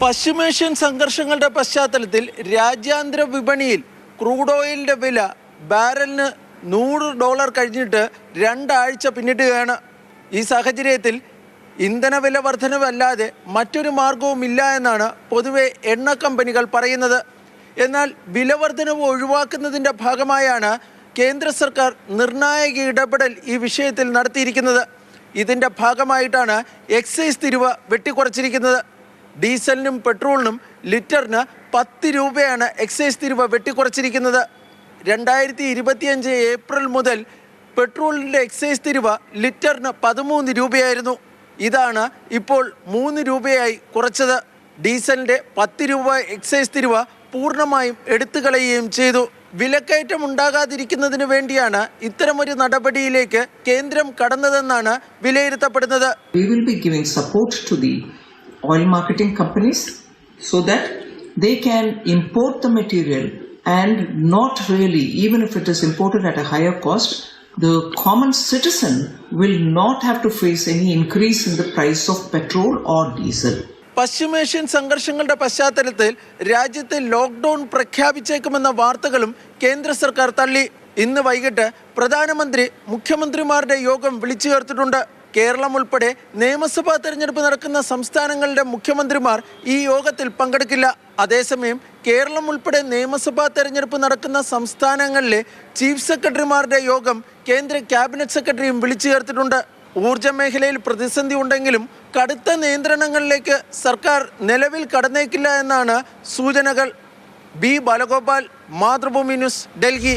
പശ്ചിമേഷ്യൻ സംഘർഷങ്ങളുടെ പശ്ചാത്തലത്തിൽ രാജ്യാന്തര വിപണിയിൽ ക്രൂഡ് ഓയിലിൻ്റെ വില ബാരലിന് $100 കഴിഞ്ഞിട്ട് 2 ആഴ്ച പിന്നിടുകയാണ്. ഈ സാഹചര്യത്തിൽ ഇന്ധനവില വർധനവല്ലാതെ മറ്റൊരു മാർഗവുമില്ല എന്നാണ് പൊതുവെ എണ്ണ കമ്പനികൾ പറയുന്നത്. എന്നാൽ വിലവർധനവ് ഒഴിവാക്കുന്നതിൻ്റെ ഭാഗമായാണ് കേന്ദ്ര സർക്കാർ നിർണായക ഇടപെടൽ ഈ വിഷയത്തിൽ നടത്തിയിരിക്കുന്നത്. ഇതിൻ്റെ ഭാഗമായിട്ടാണ് എക്സൈസ് തീരുവ വെട്ടിക്കുറച്ചിരിക്കുന്നത്. ഡീസലിനും പെട്രോളിനും ലിറ്ററിന് 10 രൂപയാണ് എക്സൈസ് തീരുവ വെട്ടിക്കുറച്ചിരിക്കുന്നത്. 2025 ഏപ്രിൽ മുതൽ പെട്രോളിൻ്റെ എക്സൈസ് തീരുവ ലിറ്ററിന് 13 രൂപയായിരുന്നു. ഇതാണ് ഇപ്പോൾ 3 രൂപയായി കുറച്ചത്. ഡീസലിൻ്റെ 10 രൂപ എക്സൈസ് തീരുവ പൂർണ്ണമായും എടുത്തുകളയുകയും ചെയ്തു. വിലക്കയറ്റം ഉണ്ടാകാതിരിക്കുന്നതിന് വേണ്ടിയാണ് ഇത്തരമൊരു നടപടിയിലേക്ക് കേന്ദ്രം കടന്നതെന്നാണ് വിലയിരുത്തപ്പെടുന്നത്. We will be giving support to the oil marketing companies so that they can import the material and not really, even if it is imported at a higher cost, the common citizen will not have to face any increase in the price of petrol or diesel. പശ്ചിമേഷ്യൻ സംഘർഷങ്ങളുടെ പശ്ചാത്തലത്തിൽ രാജ്യത്തെ lockdown പ്രഖ്യാപിച്ചേക്കുമെന്ന വാർത്തകളും കേന്ദ്ര സർക്കാർ തള്ളി. ഇന്ന് വൈകിട്ട് പ്രധാനമന്ത്രി മുഖ്യമന്ത്രിമാരുടെ യോഗം വിളിച്ചു ചേർത്തിട്ടുണ്ട്. കേരളം ഉൾപ്പെടെ നിയമസഭാ തെരഞ്ഞെടുപ്പ് നടക്കുന്ന സംസ്ഥാനങ്ങളുടെ മുഖ്യമന്ത്രിമാർ ഈ യോഗത്തിൽ പങ്കെടുക്കില്ല. അതേസമയം കേരളം ഉൾപ്പെടെ നിയമസഭാ തെരഞ്ഞെടുപ്പ് നടക്കുന്ന സംസ്ഥാനങ്ങളിലെ ചീഫ് സെക്രട്ടറിമാരുടെ യോഗം കേന്ദ്ര ക്യാബിനറ്റ് സെക്രട്ടറിയും വിളിച്ചു ചേർത്തിട്ടുണ്ട്. ഊർജ്ജ മേഖലയിൽ പ്രതിസന്ധി ഉണ്ടെങ്കിലും കടുത്ത നിയന്ത്രണങ്ങളിലേക്ക് സർക്കാർ നിലവിൽ കടന്നേക്കില്ല എന്നാണ് സൂചനകൾ. B Balagopal, Mathrubhumi news, Delhi.